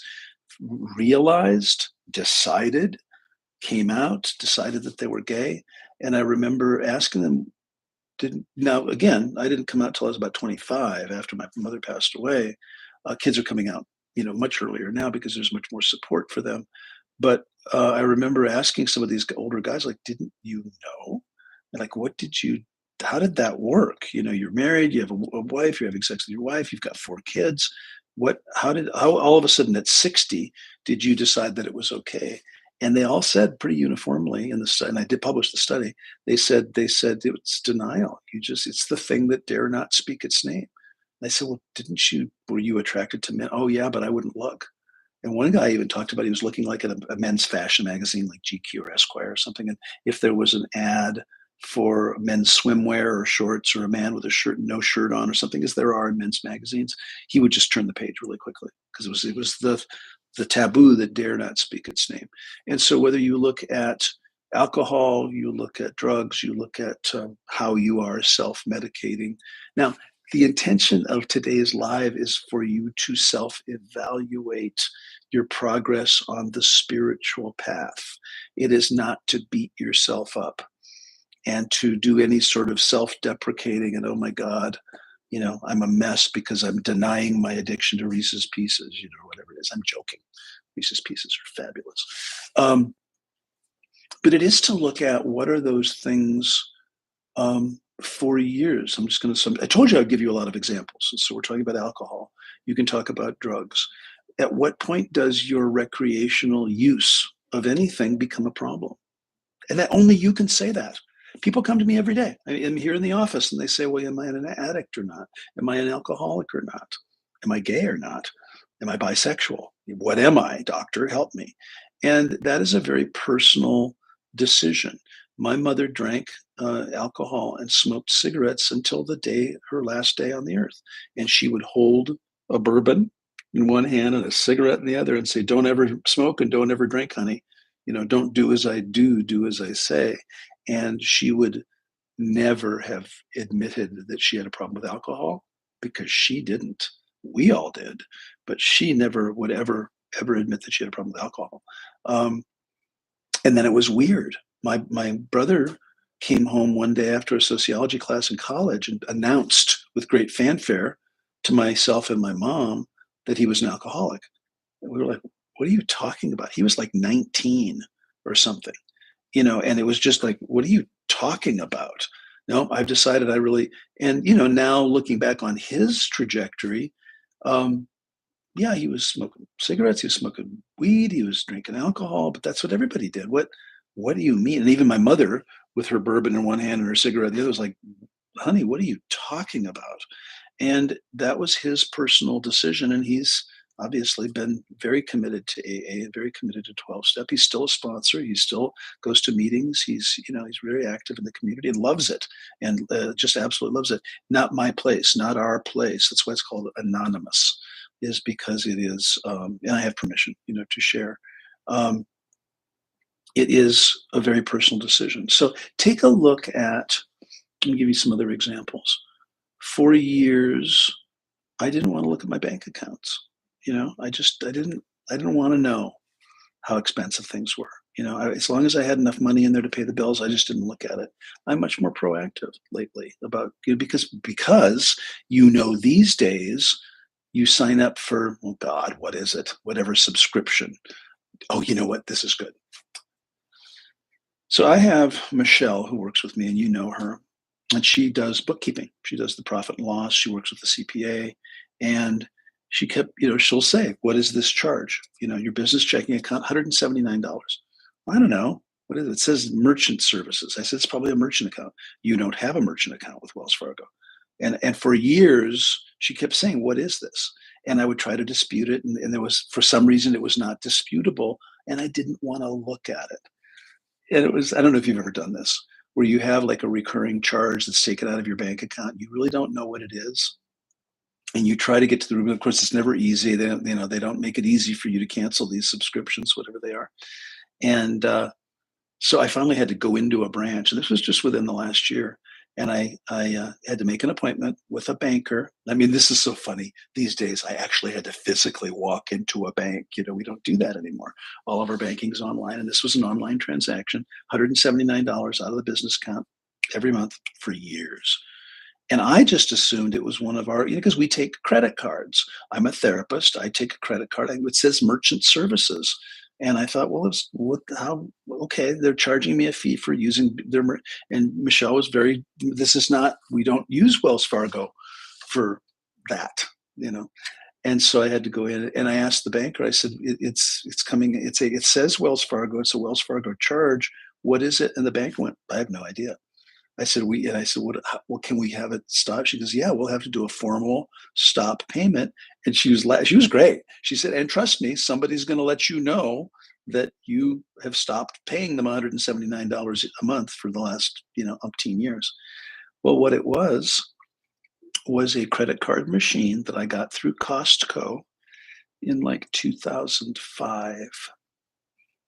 realized, decided, came out, decided that they were gay. And I remember asking them, now again, I didn't come out till I was about 25 after my mother passed away. Kids are coming out, much earlier now because there's much more support for them. But I remember asking some of these older guys, like, didn't you know? And like, how did that work? You're married, you have a wife, you're having sex with your wife, you've got 4 kids. How all of a sudden at 60 did you decide that it was okay? And they all said pretty uniformly in the study, and I did publish the study. They said it's denial. It's the thing that dare not speak its name. And I said, well, were you attracted to men? Oh yeah, but I wouldn't look. And one guy even talked about he was looking like at a men's fashion magazine like GQ or Esquire or something. And if there was an ad for men's swimwear or shorts or a man with a shirt and no shirt on or something, as there are in men's magazines, he would just turn the page really quickly because it was the taboo that dare not speak its name. And so whether you look at alcohol, you look at drugs, you look at how you are self-medicating. Now, the intention of today's live is for you to self-evaluate your progress on the spiritual path. It is not to beat yourself up and to do any sort of self-deprecating and, oh my God, I'm a mess because I'm denying my addiction to Reese's Pieces, whatever it is. I'm joking. Reese's Pieces are fabulous. But it is to look at what are those things for years. I told you I'd give you a lot of examples. So we're talking about alcohol. You can talk about drugs. At what point does your recreational use of anything become a problem? And that only you can say that. People come to me every day. I'm here in the office and they say, well, am I an addict or not? Am I an alcoholic or not? Am I gay or not? Am I bisexual? What am I, doctor? Help me. And that is a very personal decision. My mother drank alcohol and smoked cigarettes until her last day on the earth. And she would hold a bourbon in one hand and a cigarette in the other and say, don't ever smoke and don't ever drink, honey. Don't do as I do as I say. And she would never have admitted that she had a problem with alcohol because she didn't. We all did, but she never would ever admit that she had a problem with alcohol. And then it was weird. My brother came home one day after a sociology class in college and announced with great fanfare to myself and my mom that he was an alcoholic. And we were like, what are you talking about? He was like 19 or something, and it was just like, what are you talking about? No, I've decided and now looking back on his trajectory, yeah, he was smoking cigarettes, he was smoking weed, he was drinking alcohol, but that's what everybody did. What do you mean? And even my mother with her bourbon in one hand and her cigarette in the other was like, honey, what are you talking about? And that was his personal decision. And he's obviously been very committed to AA and very committed to 12-step. He's still a sponsor. He still goes to meetings. He's very active in the community and loves it, and just absolutely loves it. Not my place, not our place. That's why it's called anonymous, is because it is, and I have permission, to share. It is a very personal decision. So take a look at, let me give you some other examples. For years, I didn't want to look at my bank accounts. I didn't want to know how expensive things were. As long as I had enough money in there to pay the bills, I just didn't look at it. I'm much more proactive lately about, because these days you sign up for, oh God, what is it? Whatever subscription. Oh, you know what? This is good. So I have Michelle who works with me, and you know her, and she does bookkeeping. She does the profit and loss. She works with the CPA, and she kept, she'll say, what is this charge? Your business checking account, $179. I don't know. What is it? It says merchant services. I said, it's probably a merchant account. You don't have a merchant account with Wells Fargo. And for years, she kept saying, what is this? And I would try to dispute it. And there was, for some reason, it was not disputable. And I didn't want to look at it. And it was, I don't know if you've ever done this, where you have like a recurring charge that's taken out of your bank account. You really don't know what it is. And you try to get to the root. Of course, it's never easy. They don't, they don't make it easy for you to cancel these subscriptions, whatever they are. And so I finally had to go into a branch, and this was just within the last year. And I had to make an appointment with a banker. I mean, this is so funny. These days, I actually had to physically walk into a bank. We don't do that anymore. All of our banking is online, and this was an online transaction, $179 out of the business account every month for years. And I just assumed it was one of our, because we take credit cards. I'm a therapist. I take a credit card. It says merchant services. And I thought, well, okay, they're charging me a fee for using and Michelle was this is not, we don't use Wells Fargo for that, you know. And so I had to go in and I asked the banker, I said, it's coming, it says Wells Fargo, it's a Wells Fargo charge. What is it? And the bank went, I have no idea. I said, what can we have it stop? She goes, yeah, we'll have to do a formal stop payment. And she was great. She said, and trust me, somebody's going to let you know that you have stopped paying them $179 a month for the last, umpteen years. Well, what it was a credit card machine that I got through Costco in like 2005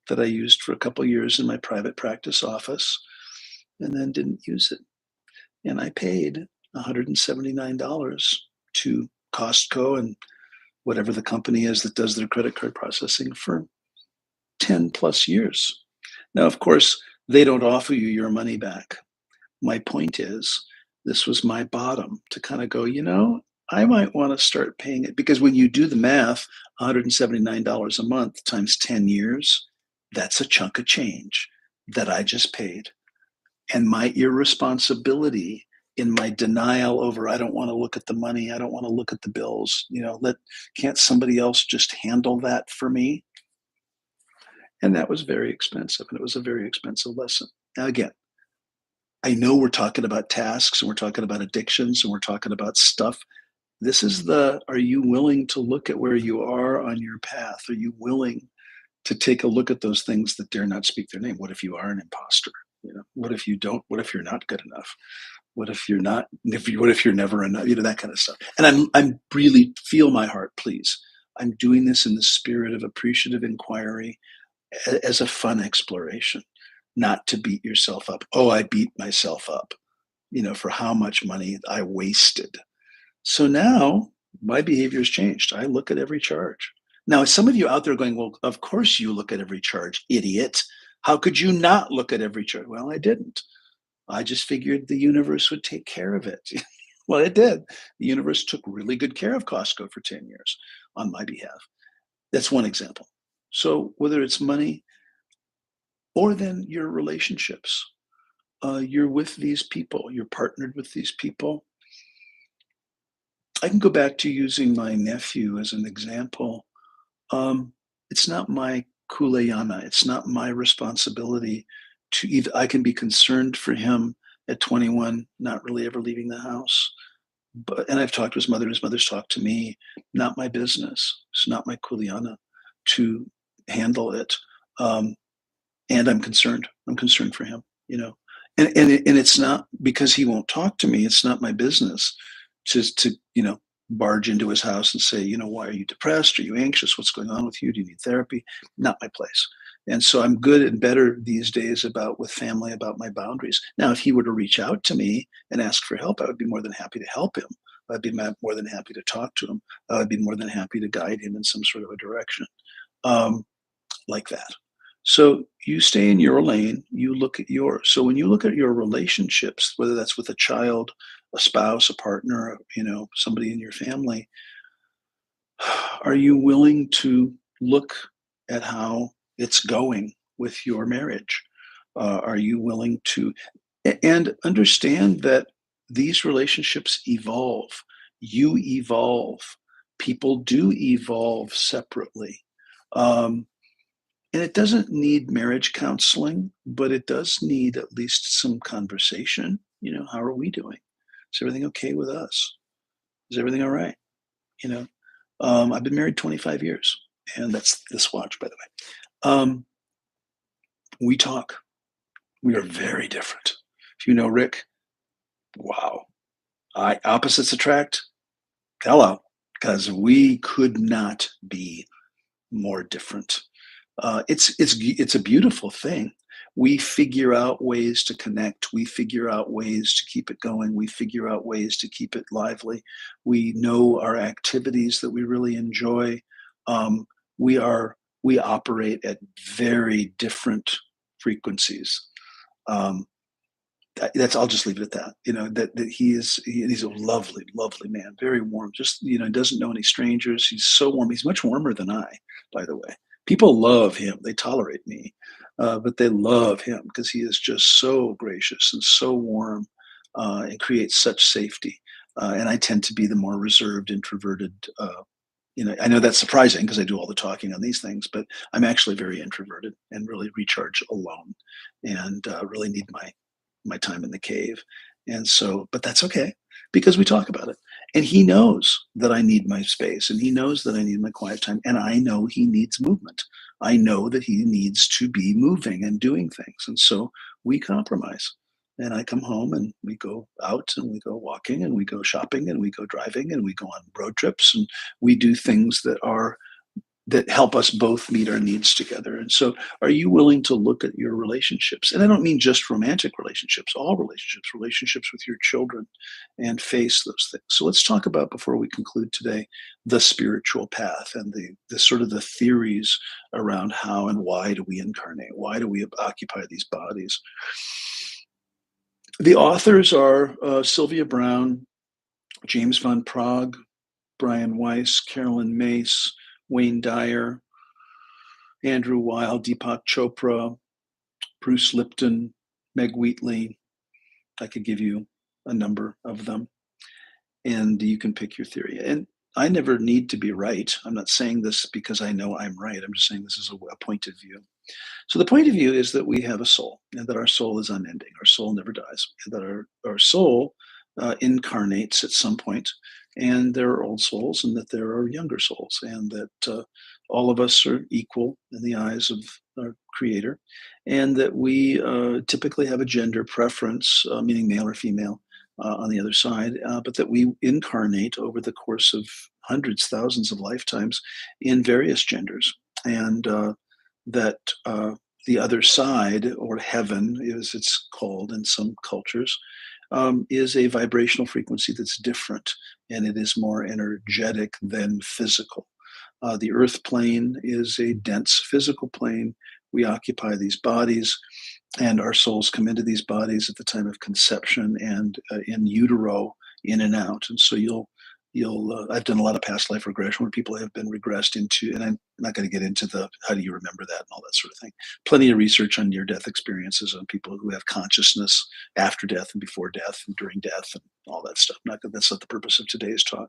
that I used for a couple of years in my private practice office and then didn't use it. And I paid $179 to Costco and whatever the company is that does their credit card processing for 10 plus years. Now, of course, they don't offer you your money back. My point is, this was my bottom to kind of go, I might want to start paying it, because when you do the math, $179 a month times 10 years, that's a chunk of change that I just paid. And my irresponsibility in my denial over, I don't want to look at the money, I don't want to look at the bills, can't somebody else just handle that for me? And that was very expensive, and it was a very expensive lesson. Now, again, I know we're talking about tasks, and we're talking about addictions, and we're talking about stuff. This is are you willing to look at where you are on your path? Are you willing to take a look at those things that dare not speak their name? What if you are an imposter? What if you don't? What if you're not good enough? What if you're not? What if you're never enough? That kind of stuff. And I'm really, feel my heart, please. I'm doing this in the spirit of appreciative inquiry, as a fun exploration, not to beat yourself up. Oh, I beat myself up, for how much money I wasted. So now my behavior has changed. I look at every charge. Now, some of you out there going, well, of course you look at every charge, idiot. How could you not look at every charge? Well, I didn't. I just figured the universe would take care of it. Well, it did. The universe took really good care of Costco for 10 years on my behalf. That's one example. So whether it's money or then your relationships, you're with these people, you're partnered with these people. I can go back to using my nephew as an example. It's not my kuleana. It's not my responsibility to either. I can be concerned for him at 21, not really ever leaving the house. And I've talked to his mother. His mother's talked to me. Not my business. It's not my kuleana to handle it. And I'm concerned. I'm concerned for him. And it's not because he won't talk to me. It's not my business to barge into his house and say, why are you depressed? Are you anxious? What's going on with you? Do you need therapy? Not my place. And so I'm good and better these days with family, about my boundaries. Now, if he were to reach out to me and ask for help, I would be more than happy to help him. I'd be more than happy to talk to him. I'd be more than happy to guide him in some sort of a direction like that. So you stay in your lane, you look at yours. So when you look at your relationships, whether that's with a child, a spouse, a partner, somebody in your family, are you willing to look at how it's going with your marriage? Are you willing to, and understand that these relationships evolve. You evolve. People do evolve separately. And it doesn't need marriage counseling, but it does need at least some conversation. How are we doing? Is everything okay with us? Is everything all right? I've been married 25 years, and that's this watch, by the way. We talk. We are very different. If you know Rick, wow. Opposites attract. Hello, because we could not be more different. It's a beautiful thing. We figure out ways to connect. We figure out ways to keep it going. We figure out ways to keep it lively. We know our activities that we really enjoy. Um, we are we operate at very different frequencies. Um, that's I'll just leave it at that. That he's a lovely, lovely man, very warm. Just he doesn't know any strangers. He's so warm. He's much warmer than I, by the way. People love him. They tolerate me, but they love him because he is just so gracious and so warm, and creates such safety. And I tend to be the more reserved, introverted. I know that's surprising because I do all the talking on these things, but I'm actually very introverted and really recharge alone, and really need my time in the cave. And so, but that's okay because we talk about it. And he knows that I need my space and he knows that I need my quiet time. And I know he needs movement. I know that he needs to be moving and doing things. And so we compromise. And I come home and we go out and we go walking and we go shopping and we go driving and we go on road trips and we do things that help us both meet our needs together. And so, are you willing to look at your relationships? And I don't mean just romantic relationships, all relationships, relationships with your children, and face those things. So, let's talk about, before we conclude today, the spiritual path and the sort of the theories around how and why do we incarnate? Why do we occupy these bodies? The authors are Sylvia Brown, James von Prague, Brian Weiss, Carolyn Mace, Wayne Dyer, Andrew Weil, Deepak Chopra, Bruce Lipton, Meg Wheatley. I could give you a number of them, and you can pick your theory. And I never need to be right. I'm not saying this because I know I'm right. I'm just saying this is a point of view. So the point of view is that we have a soul, and that our soul is unending. Our soul never dies, and that our soul incarnates at some point, and there are old souls, and that there are younger souls, and that all of us are equal in the eyes of our Creator, and that we typically have a gender preference, meaning male or female, on the other side, but that we incarnate over the course of hundreds, thousands of lifetimes in various genders, and that the other side, or heaven, as it's called in some cultures, is a vibrational frequency that's different, and it is more energetic than physical. The earth plane is a dense physical plane. We occupy these bodies, and our souls come into these bodies at the time of conception and in utero, in and out. And so I've done a lot of past life regression where people have been regressed into, and I'm not going to get into the how do you remember that and all that sort of thing. Plenty of research on near death experiences on people who have consciousness after death and before death and during death and all that stuff. That's not the purpose of today's talk.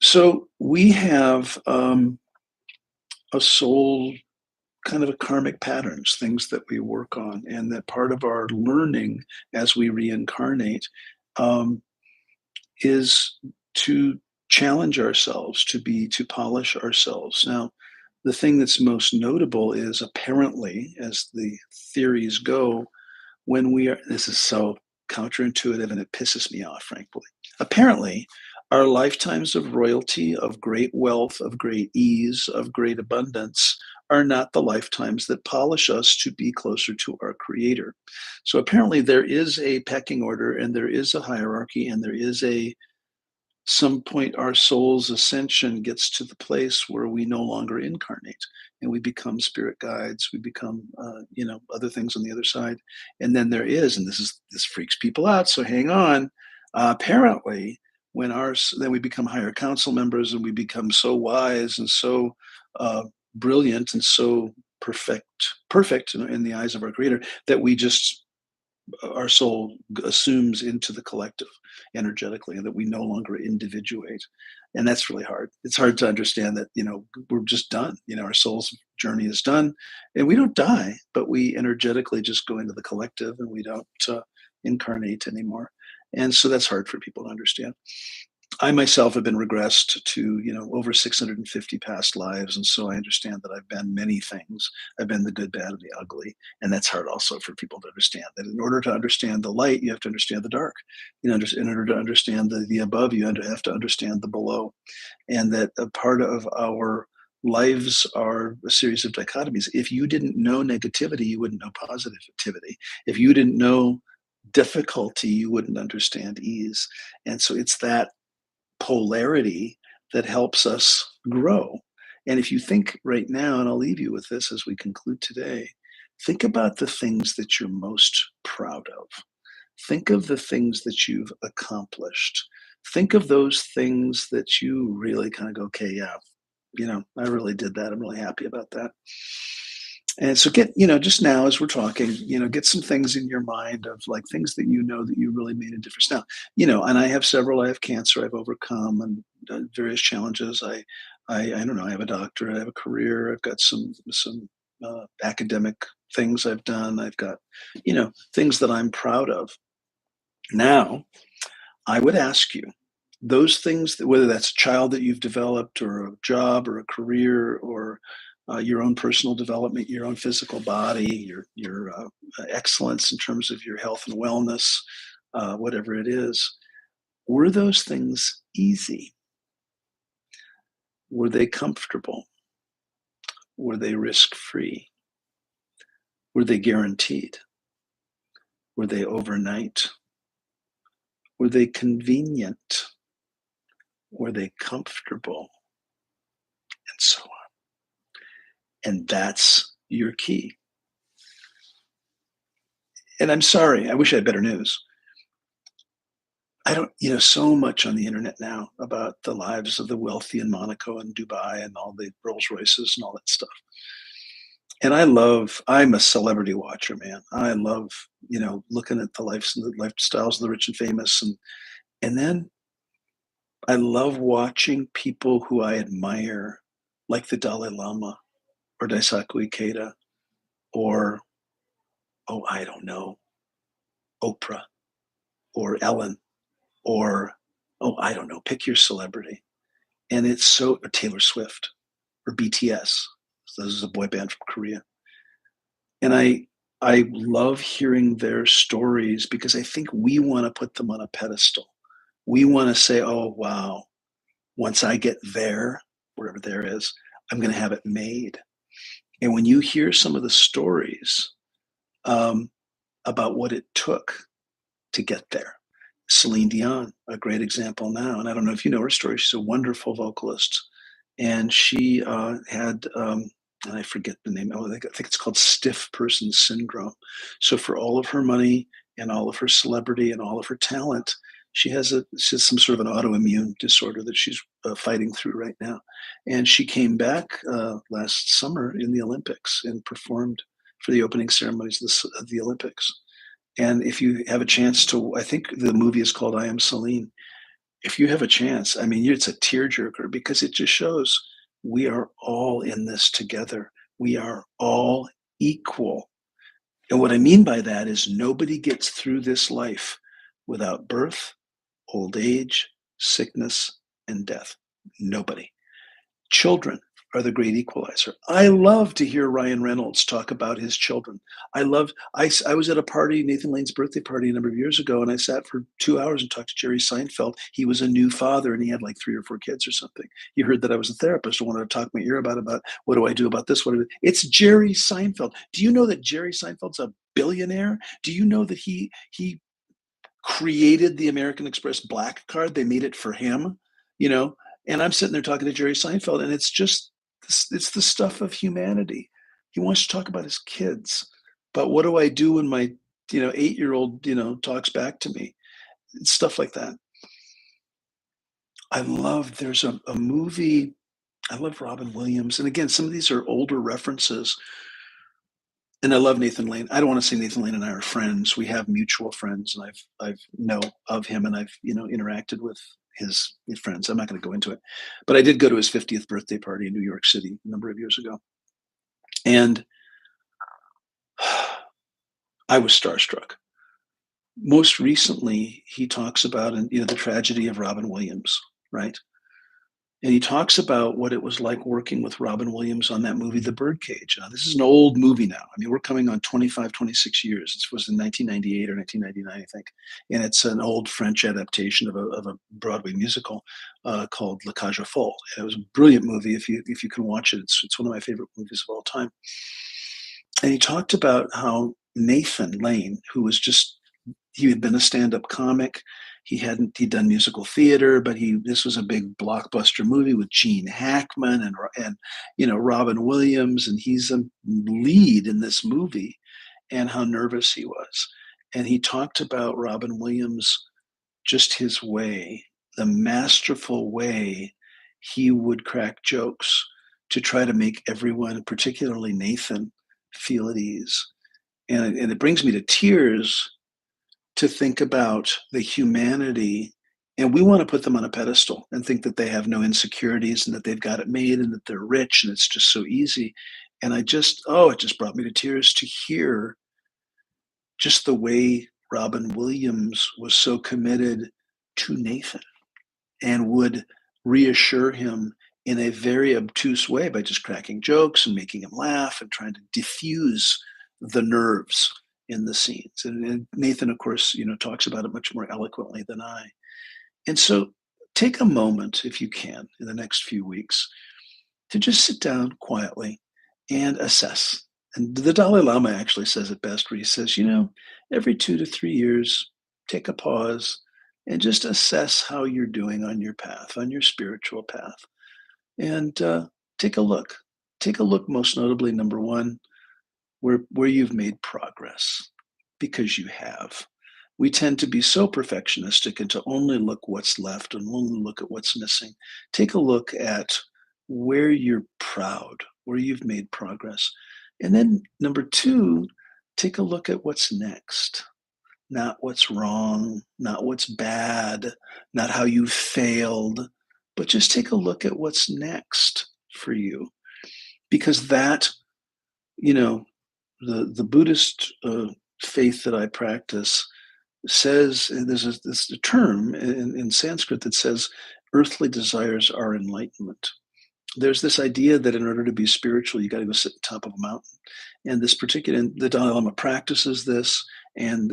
So we have a soul, kind of a karmic patterns, things that we work on, and that part of our learning as we reincarnate um, is to challenge ourselves, to polish ourselves. Now, the thing that's most notable is, apparently, as the theories go, when we are, this is so counterintuitive and it pisses me off, frankly. Apparently, our lifetimes of royalty, of great wealth, of great ease, of great abundance are not the lifetimes that polish us to be closer to our Creator. So apparently, there is a pecking order, and there is a hierarchy, and there is some point our soul's ascension gets to the place where we no longer incarnate, and we become spirit guides, we become other things on the other side. And then there is, and this freaks people out, so hang on. Apparently, then we become higher council members, and we become so wise and so brilliant and so perfect in the eyes of our Creator, that our soul assumes into the collective energetically, and that we no longer individuate. And that's really hard. It's hard to understand that we're just done. Our soul's journey is done, and we don't die, but we energetically just go into the collective, and we don't incarnate anymore. And so that's hard for people to understand. I myself have been regressed to, over 650 past lives, and so I understand that I've been many things. I've been the good, bad, and the ugly, and that's hard also for people to understand. That in order to understand the light, you have to understand the dark. In order to understand the above, have to understand the below, and that a part of our lives are a series of dichotomies. If you didn't know negativity, you wouldn't know positivity. If you didn't know difficulty, you wouldn't understand ease. And so it's that polarity that helps us grow. And if you think right now, and I'll leave you with this as we conclude today, think about the things that you're most proud of. Think of the things that you've accomplished. Think of those things that you really kind of go, okay, yeah, I really did that. I'm really happy about that. And so get, just now as we're talking, get some things in your mind of like things that that you really made a difference. Now, and I have several. I have cancer I've overcome and various challenges. I don't know. I have a doctorate. I have a career. I've got some academic things I've done. I've got, things that I'm proud of. Now, I would ask you those things that whether that's a child that you've developed or a job or a career or your own personal development, your own physical body, your excellence in terms of your health and wellness, whatever it is, were those things easy? Were they comfortable? Were they risk-free? Were they guaranteed? Were they overnight? Were they convenient? Were they comfortable? And so on. And that's your key. And I'm sorry, I wish I had better news. I don't, so much on the internet now about the lives of the wealthy in Monaco and Dubai and all the Rolls Royces and all that stuff. And I'm a celebrity watcher, man. I love, looking at the lifestyles of the rich and famous. And then I love watching people who I admire, like the Dalai Lama or Daisaku Ikeda or, oh, I don't know, Oprah or Ellen or, oh, I don't know, pick your celebrity. And it's so Taylor Swift or BTS. So this is a boy band from Korea. And I love hearing their stories because I think we want to put them on a pedestal. We want to say, oh, wow, once I get there, wherever there is, I'm going to have it made. And when you hear some of the stories about what it took to get there, Celine Dion, a great example now. And I don't know if you know her story. She's a wonderful vocalist. And she had, and I forget the name, I think it's called stiff person syndrome. So for all of her money and all of her celebrity and all of her talent, she has some sort of an autoimmune disorder that she's fighting through right now. And she came back last summer in the Olympics and performed for the opening ceremonies of the Olympics. And if you have a chance to, I think the movie is called I Am Celine. If you have a chance, I mean, it's a tearjerker because it just shows we are all in this together. We are all equal. And what I mean by that is nobody gets through this life without birth, old age, sickness, and death. Nobody. Children are the great equalizer. I love to hear Ryan Reynolds talk about his children. I was at a party, Nathan Lane's birthday party a number of years ago, and I sat for 2 hours and talked to Jerry Seinfeld. He was a new father and he had like 3 or 4 kids or something. He heard that I was a therapist and wanted to talk my ear about what do I do about this? It's Jerry Seinfeld. Do you know that Jerry Seinfeld's a billionaire? Do you know that he created the American Express Black Card? They made it for him, and I'm sitting there talking to Jerry Seinfeld, and it's the stuff of humanity. He wants to talk about his kids, but what do I do when my 8-year-old talks back to me? It's stuff like that. There's a movie. I love Robin Williams, and again, some of these are older references. And I love Nathan Lane. I don't want to say Nathan Lane and I are friends. We have mutual friends, and I've know of him, and I've interacted with his friends. I'm not going to go into it, but I did go to his 50th birthday party in New York City a number of years ago, and I was starstruck. Most recently, he talks about, and the tragedy of Robin Williams, right? And he talks about what it was like working with Robin Williams on that movie, The Birdcage. Now, this is an old movie now. I mean, we're coming on 25, 26 years. This was in 1998 or 1999, I think. And it's an old French adaptation of a Broadway musical called La Cage aux Folles. And it was a brilliant movie. If you can watch it, it's one of my favorite movies of all time. And he talked about how Nathan Lane, who was just he had been a stand-up comic. He'd done musical theater, but this was a big blockbuster movie with Gene Hackman and Robin Williams, and he's a lead in this movie, and how nervous he was. And he talked about Robin Williams, just his way, the masterful way he would crack jokes to try to make everyone, particularly Nathan, feel at ease. And it brings me to tears to think about the humanity, and we want to put them on a pedestal and think that they have no insecurities and that they've got it made and that they're rich and it's just so easy. And it just brought me to tears to hear just the way Robin Williams was so committed to Nathan and would reassure him in a very obtuse way by just cracking jokes and making him laugh and trying to diffuse the nerves in the scenes. And Nathan, of course, talks about it much more eloquently than I. And so take a moment, if you can, in the next few weeks to just sit down quietly and assess. And the Dalai Lama actually says it best, where he says, every 2 to 3 years, take a pause and just assess how you're doing on your path, on your spiritual path. And take a look. Take a look, most notably, number one, where you've made progress, because you have. We tend to be so perfectionistic and to only look what's left and only look at what's missing. Take a look at where you're proud, where you've made progress. And then number two, take a look at what's next. Not what's wrong, not what's bad, not how you failed, but just take a look at what's next for you. Because that, you know, the Buddhist faith that I practice says, and there's a term in Sanskrit that says earthly desires are enlightenment. There's this idea that in order to be spiritual, you got to go sit on top of a mountain. And the Dalai Lama practices this, and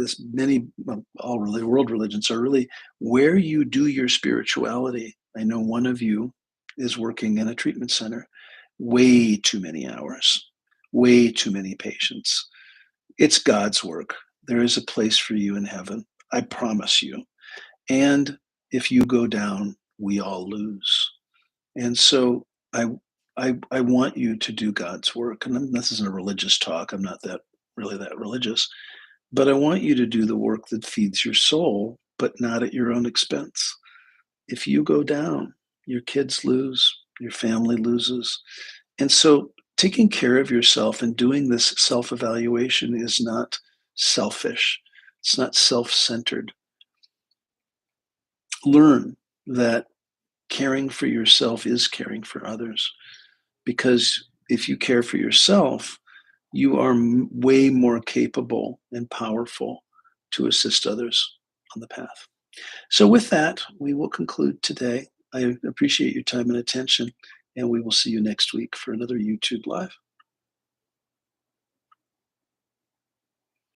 all really world religions are really where you do your spirituality. I know one of you is working in a treatment center, way too many hours, way too many patients. It's God's work. There is a place for you in heaven. I promise you. And if you go down, we all lose. And so I want you to do God's work. And this isn't a religious talk. I'm not really that religious, but I want you to do the work that feeds your soul, but not at your own expense. If you go down, your kids lose, your family loses. And so taking care of yourself and doing this self-evaluation is not selfish. It's not self-centered. Learn that caring for yourself is caring for others, because if you care for yourself, you are way more capable and powerful to assist others on the path. So with that, we will conclude today. I appreciate your time and attention, and we will see you next week for another YouTube Live.